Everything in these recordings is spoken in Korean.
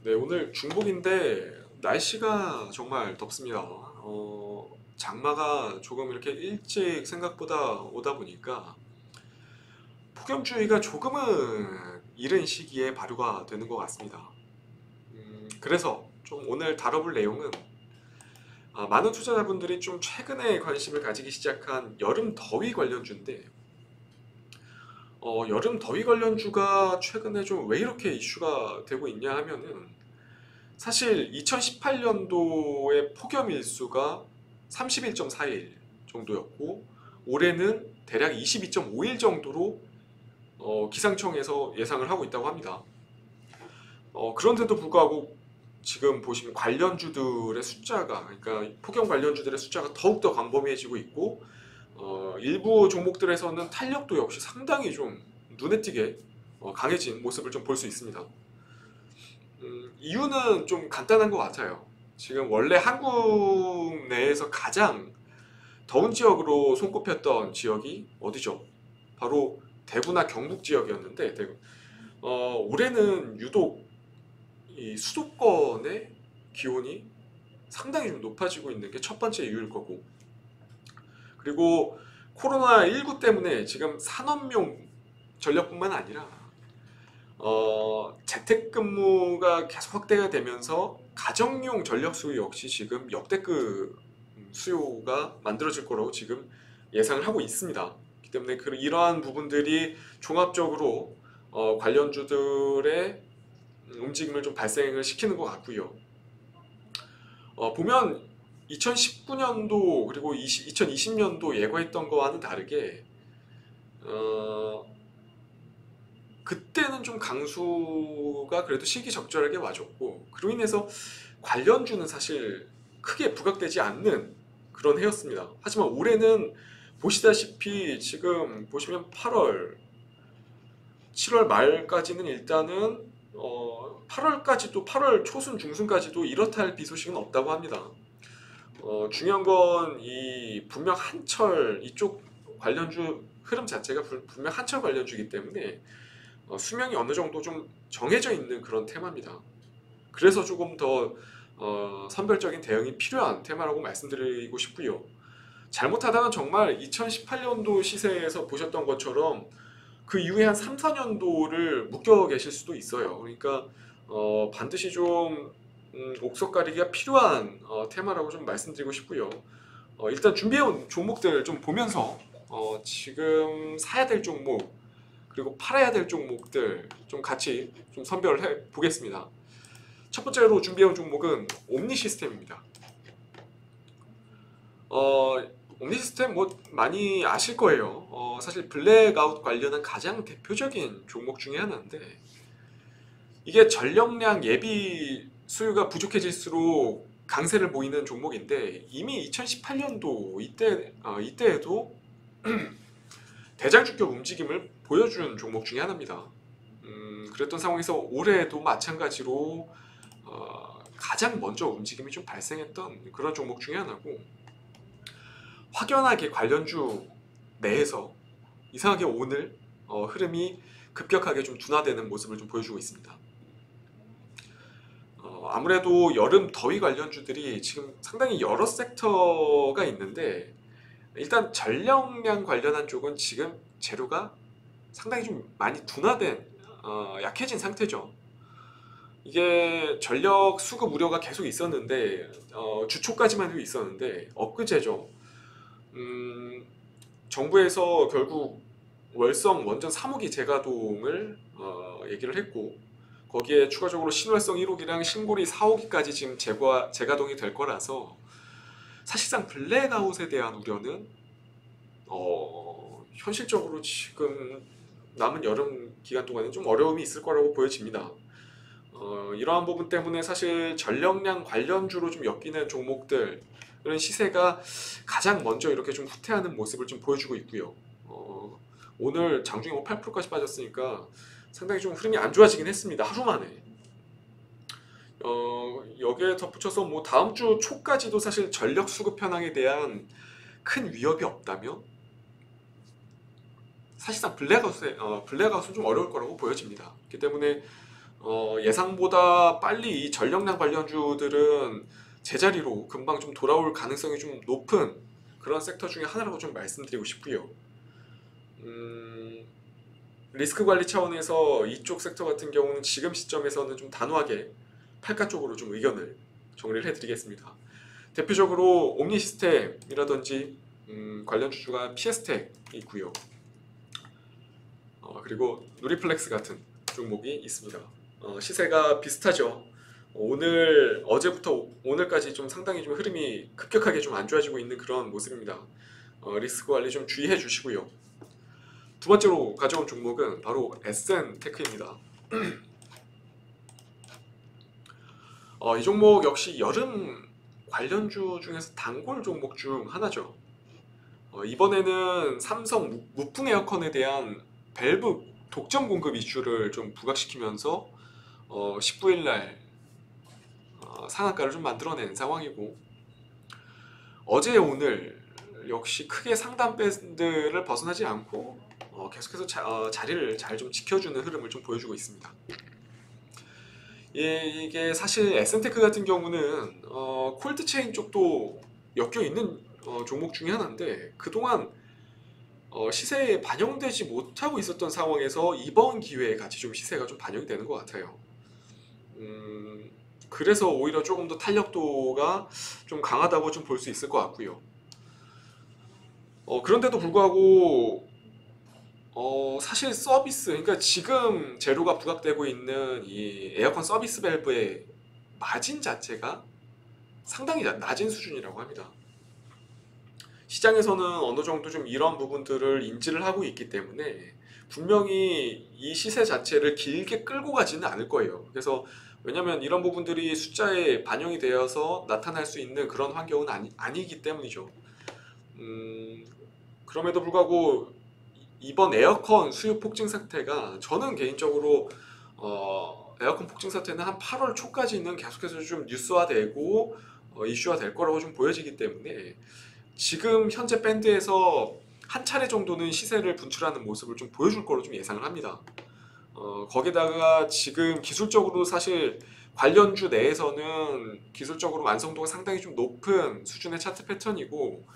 네, 오늘 중복인데 날씨가 정말 덥습니다. 장마가 조금 이렇게 일찍 생각보다 오다 보니까 폭염주의가 조금은 이른 시기에 발효가 되는 것 같습니다. 그래서 좀 오늘 다뤄볼 내용은 많은 투자자분들이 좀 최근에 관심을 가지기 시작한 여름 더위 관련주인데 여름 더위 관련주가 최근에 좀 왜 이렇게 이슈가 되고 있냐 하면은 사실 2018년도의 폭염 일수가 31.4일 정도였고 올해는 대략 22.5일 정도로 기상청에서 예상을 하고 있다고 합니다. 그런데도 불구하고 지금 보시면 관련주들의 숫자가 그러니까 폭염 관련주들의 숫자가 더욱더 광범위해지고 있고 일부 종목들에서는 탄력도 역시 상당히 좀 눈에 띄게 강해진 모습을 좀 볼 수 있습니다. 이유는 좀 간단한 것 같아요. 지금 원래 한국 내에서 가장 더운 지역으로 손꼽혔던 지역이 어디죠? 바로 대구나 경북 지역이었는데 올해는 유독 이 수도권의 기온이 상당히 좀 높아지고 있는 게 첫 번째 이유일 거고 그리고 코로나19 때문에 지금 산업용 전력뿐만 아니라 재택근무가 계속 확대가 되면서 가정용 전력 수요 역시 지금 역대급 수요가 만들어질 거라고 지금 예상을 하고 있습니다. 그렇기 때문에 이러한 부분들이 종합적으로 관련주들의 움직임을 좀 발생을 시키는 것 같고요. 보면 2019년도 그리고 2020년도 예고했던 거와는 다르게 그때는 좀 강수가 그래도 시기적절하게 와줬고 그로 인해서 관련주는 사실 크게 부각되지 않는 그런 해였습니다. 하지만 올해는 보시다시피 지금 보시면 8월, 7월 말까지는 일단은 8월까지도 8월 초순 중순까지도 이렇다 할 비 소식은 없다고 합니다. 중요한 건 이 분명 한철 이쪽 관련주 흐름 자체가 분명 한철 관련주이기 때문에 수명이 어느 정도 좀 정해져 있는 그런 테마입니다. 그래서 조금 더 선별적인 대응이 필요한 테마라고 말씀드리고 싶고요. 잘못하다가 정말 2018년도 시세에서 보셨던 것처럼 그 이후에 한 3, 4년도를 묶여 계실 수도 있어요. 그러니까 반드시 좀 옥석 가리기가 필요한 테마라고 좀 말씀드리고 싶고요. 일단 준비해온 종목들 좀 보면서 지금 사야 될 종목 그리고 팔아야 될 종목들 좀 같이 좀 선별을 해 보겠습니다. 첫 번째로 준비해온 종목은 옴니 시스템입니다. 어, 옴니 시스템 뭐 많이 아실 거예요. 사실 블랙아웃 관련한 가장 대표적인 종목 중에 하나인데 이게 전력량 예비 수요가 부족해질수록 강세를 보이는 종목인데 이미 2018년도 이때에도 대장주격 움직임을 보여준 종목 중에 하나입니다. 그랬던 상황에서 올해도 마찬가지로 가장 먼저 움직임이 좀 발생했던 그런 종목 중에 하나고 확연하게 관련주 내에서 이상하게 오늘 흐름이 급격하게 좀 둔화되는 모습을 좀 보여주고 있습니다. 아무래도 여름 더위 관련주들이 지금 상당히 여러 섹터가 있는데 일단 전력량 관련한 쪽은 지금 재료가 상당히 좀 많이 둔화된 약해진 상태죠. 이게 전력 수급 우려가 계속 있었는데 주초까지만 해도 있었는데 엊그제죠. 정부에서 결국 월성 원전 3호기 재가동을 얘기를 했고 거기에 추가적으로 신월성 1호기랑 신고리 4호기까지 지금 재가동이 될 거라서 사실상 블랙아웃에 대한 우려는 현실적으로 지금 남은 여름 기간 동안은 좀 어려움이 있을 거라고 보여집니다. 이러한 부분 때문에 사실 전력량 관련주로 좀 엮이는 종목들 은 시세가 가장 먼저 이렇게 좀 후퇴하는 모습을 좀 보여주고 있고요. 오늘 장중에 8%까지 빠졌으니까 상당히 좀 흐름이 안 좋아지긴 했습니다. 하루 만에. 여기에 덧붙여서 뭐 다음 주 초까지도 사실 전력 수급 현황에 대한 큰 위협이 없다면 사실상 블랙아웃은 좀 어려울 거라고 보여집니다. 그렇기 때문에 예상보다 빨리 이 전력량 관련주들은 제자리로 금방 좀 돌아올 가능성이 좀 높은 그런 섹터 중에 하나라고 좀 말씀드리고 싶고요. 리스크 관리 차원에서 이쪽 섹터 같은 경우는 지금 시점에서는 좀 단호하게 팔가 쪽으로 좀 의견을 정리를 해드리겠습니다. 대표적으로 옴니 시스템이라든지 관련 주주가 피에스텍이 있고요. 그리고 누리플렉스 같은 종목이 있습니다. 시세가 비슷하죠. 오늘 어제부터 오늘까지 좀 상당히 좀 흐름이 급격하게 좀 안 좋아지고 있는 그런 모습입니다. 리스크 관리 좀 주의해 주시고요. 두 번째로 가져온 종목은 바로 SN테크입니다. 이 종목 역시 여름 관련주 중에서 단골 종목 중 하나죠. 이번에는 삼성 무풍 에어컨에 대한 밸브 독점 공급 이슈를 좀 부각시키면서 19일날 상한가를 좀 만들어낸 상황이고, 어제 오늘 역시 크게 상단 밴드를 벗어나지 않고 계속해서 자리를 잘 좀 지켜주는 흐름을 좀 보여주고 있습니다. 이게 사실 에센테크 같은 경우는 콜드체인 쪽도 엮여 있는 종목 중에 하나인데, 그동안 시세에 반영되지 못하고 있었던 상황에서 이번 기회에 같이 좀 시세가 좀 반영이 되는 것 같아요. 그래서 오히려 조금 더 탄력도가 좀 강하다고 좀 볼 수 있을 것 같고요. 그런데도 불구하고 사실 서비스, 그러니까 지금 재료가 부각되고 있는 이 에어컨 서비스 밸브의 마진 자체가 상당히 낮은 수준이라고 합니다. 시장에서는 어느 정도 좀 이런 부분들을 인지를 하고 있기 때문에 분명히 이 시세 자체를 길게 끌고 가지는 않을 거예요. 그래서 왜냐면 이런 부분들이 숫자에 반영이 되어서 나타날 수 있는 그런 환경은 아니기 때문이죠. 그럼에도 불구하고 이번 에어컨 수요 폭증 사태가, 저는 개인적으로 에어컨 폭증 사태는 한 8월 초까지는 계속해서 좀 뉴스화되고 이슈화 될 거라고 좀 보여지기 때문에 지금 현재 밴드에서 한 차례 정도는 시세를 분출하는 모습을 좀 보여줄 거로 좀 예상을 합니다. 거기다가 지금 기술적으로 사실 관련주 내에서는 기술적으로 완성도가 상당히 좀 높은 수준의 차트 패턴이고,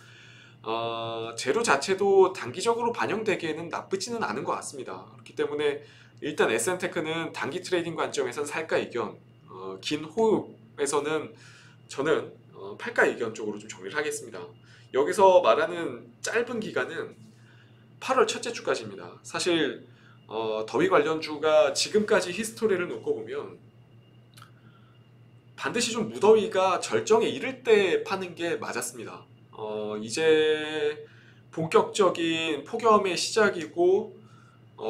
재료 자체도 단기적으로 반영되기에는 나쁘지는 않은 것 같습니다. 그렇기 때문에 일단 SN테크는 단기 트레이딩 관점에서는 살가 이견, 긴 호흡에서는 저는 팔가 이견 쪽으로 좀 정리를 하겠습니다. 여기서 말하는 짧은 기간은 8월 첫째 주까지입니다. 사실 더위 관련주가 지금까지 히스토리를 놓고 보면 반드시 좀 무더위가 절정에 이를 때 파는 게 맞았습니다. 이제 본격적인 폭염의 시작이고,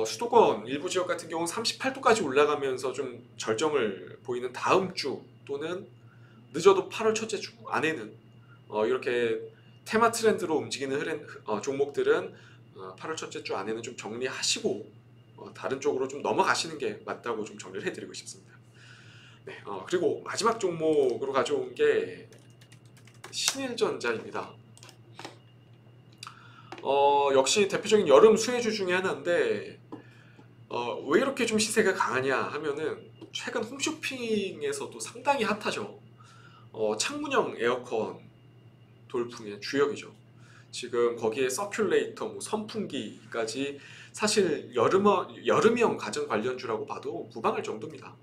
수도권 일부 지역 같은 경우는 38도까지 올라가면서 좀 절정을 보이는 다음 주 또는 늦어도 8월 첫째 주 안에는 이렇게 테마 트렌드로 움직이는 종목들은 8월 첫째 주 안에는 좀 정리하시고 다른 쪽으로 좀 넘어가시는 게 맞다고 좀 정리를 해드리고 싶습니다. 네, 그리고 마지막 종목으로 가져온 게 신일전자입니다. 역시 대표적인 여름 수혜주 중에 하나인데, 왜 이렇게 좀 시세가 강하냐 하면은 최근 홈쇼핑에서도 상당히 핫하죠. 창문형 에어컨 돌풍의 주역이죠. 지금 거기에 서큘레이터, 뭐 선풍기까지 사실 여름형 가전 관련주라고 봐도 무방할 정도입니다.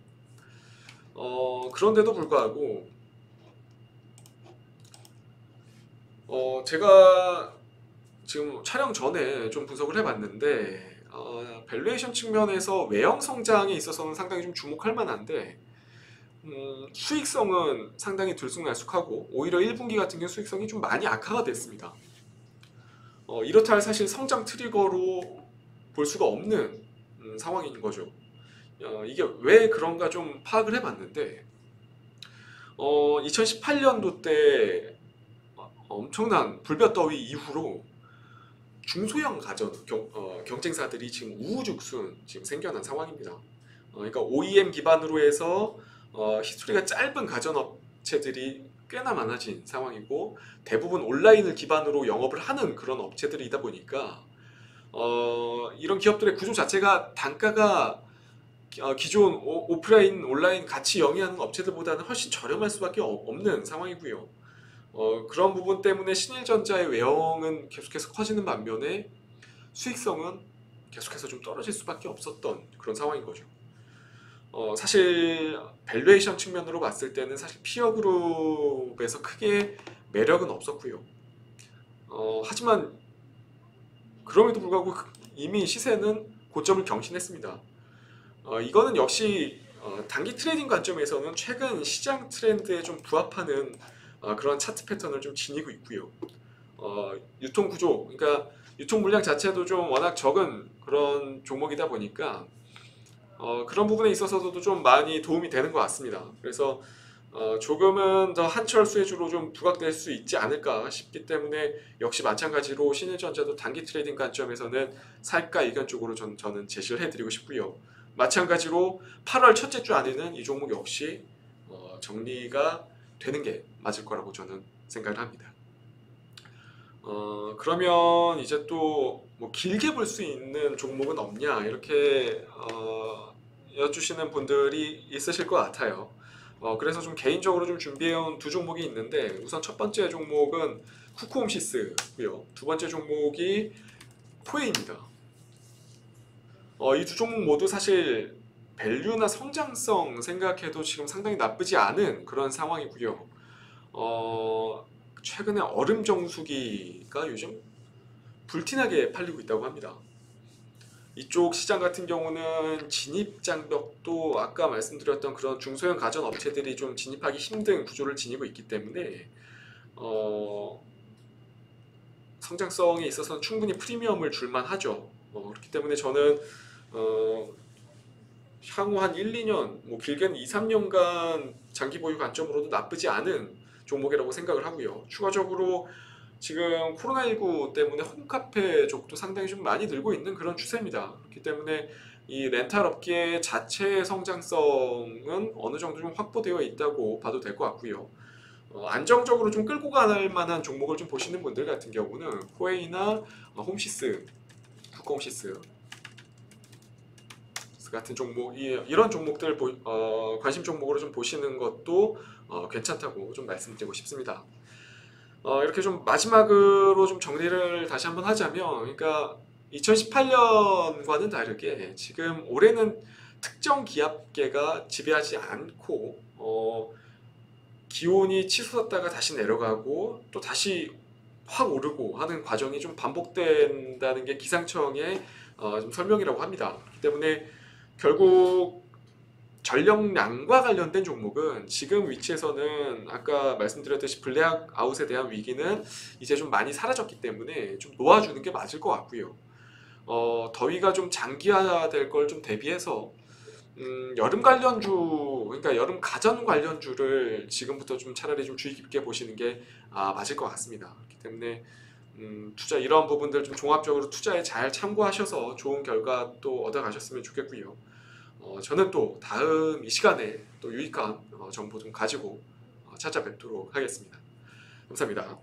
그런데도 불구하고 제가 지금 촬영 전에 좀 분석을 해봤는데, 밸류에이션 측면에서 외형 성장에 있어서는 상당히 좀 주목할 만한데, 수익성은 상당히 들쑥날쑥하고 오히려 1분기 같은 경우 수익성이 좀 많이 악화가 됐습니다. 이렇다 할 사실 성장 트리거로 볼 수가 없는 상황인 거죠. 이게 왜 그런가 좀 파악을 해봤는데, 2018년도 때 엄청난 불볕더위 이후로 중소형 가전 경쟁사들이 지금 우후죽순 지금 생겨난 상황입니다. 그러니까 OEM 기반으로 해서 히스토리가 짧은 가전업체들이 꽤나 많아진 상황이고, 대부분 온라인을 기반으로 영업을 하는 그런 업체들이다 보니까 이런 기업들의 구조 자체가 단가가 기존 오프라인, 온라인 같이 영위하는 업체들보다는 훨씬 저렴할 수밖에 없는 상황이고요. 그런 부분 때문에 신일전자의 외형은 계속해서 커지는 반면에 수익성은 계속해서 좀 떨어질 수밖에 없었던 그런 상황인 거죠. 사실 밸류에이션 측면으로 봤을 때는 사실 피어그룹에서 크게 매력은 없었고요. 하지만 그럼에도 불구하고 이미 시세는 고점을 경신했습니다. 이거는 역시 단기 트레이딩 관점에서는 최근 시장 트렌드에 좀 부합하는 그런 차트 패턴을 좀 지니고 있고요. 유통 구조, 그러니까 유통 물량 자체도 좀 워낙 적은 그런 종목이다 보니까 그런 부분에 있어서도 좀 많이 도움이 되는 것 같습니다. 그래서 조금은 더 한철 수혜주로 좀 부각될 수 있지 않을까 싶기 때문에 역시 마찬가지로 신일전자도 단기 트레이딩 관점에서는 살까 의견 쪽으로 저는 제시를 해드리고 싶고요. 마찬가지로 8월 첫째 주 안에는 이 종목 역시 정리가 되는 게 맞을 거라고 저는 생각을 합니다. 그러면 이제 또 뭐 길게 볼 수 있는 종목은 없냐 이렇게 여쭈시는 분들이 있으실 것 같아요. 그래서 좀 개인적으로 좀 준비해온 두 종목이 있는데 우선 첫 번째 종목은 쿠쿠홈시스고요. 두 번째 종목이 코웨이입니다. 이 두 종목 모두 사실 밸류나 성장성 생각해도 지금 상당히 나쁘지 않은 그런 상황이고요. 최근에 얼음 정수기가 요즘 불티나게 팔리고 있다고 합니다. 이쪽 시장 같은 경우는 진입 장벽도 아까 말씀드렸던 그런 중소형 가전 업체들이 좀 진입하기 힘든 구조를 지니고 있기 때문에 성장성에 있어서는 충분히 프리미엄을 줄만 하죠. 그렇기 때문에 저는 향후 한 1, 2년, 뭐 길게는 2, 3년간 장기 보유 관점으로도 나쁘지 않은 종목이라고 생각을 하고요. 추가적으로 지금 코로나19 때문에 홈카페 쪽도 상당히 좀 많이 늘고 있는 그런 추세입니다. 그렇기 때문에 이 렌탈 업계 자체의 성장성은 어느 정도 좀 확보되어 있다고 봐도 될 것 같고요. 안정적으로 좀 끌고 갈 만한 종목을 좀 보시는 분들 같은 경우는 코웨이나 홈시스, 쿠쿠홈시스 같은 종목, 이런 종목들 관심 종목으로 좀 보시는 것도 괜찮다고 좀 말씀드리고 싶습니다. 이렇게 좀 마지막으로 좀 정리를 다시 한번 하자면, 그러니까 2018년과는 다르게 지금 올해는 특정 기압계가 지배하지 않고 기온이 치솟았다가 다시 내려가고 또 다시 확 오르고 하는 과정이 좀 반복된다는 게 기상청의 좀 설명이라고 합니다. 그렇기 때문에 결국 전력량과 관련된 종목은 지금 위치에서는 아까 말씀드렸듯이 블랙아웃에 대한 위기는 이제 좀 많이 사라졌기 때문에 좀 놓아주는 게 맞을 것 같고요. 더위가 좀 장기화될 걸 좀 대비해서 여름 관련주, 그러니까 여름 가전 관련주를 지금부터 좀 차라리 좀 주의 깊게 보시는 게 맞을 것 같습니다. 그렇기 때문에 투자 이런 부분들 좀 종합적으로 투자에 잘 참고하셔서 좋은 결과 또 얻어가셨으면 좋겠고요. 저는 또 다음 이 시간에 또 유익한 정보 좀 가지고 찾아뵙도록 하겠습니다. 감사합니다.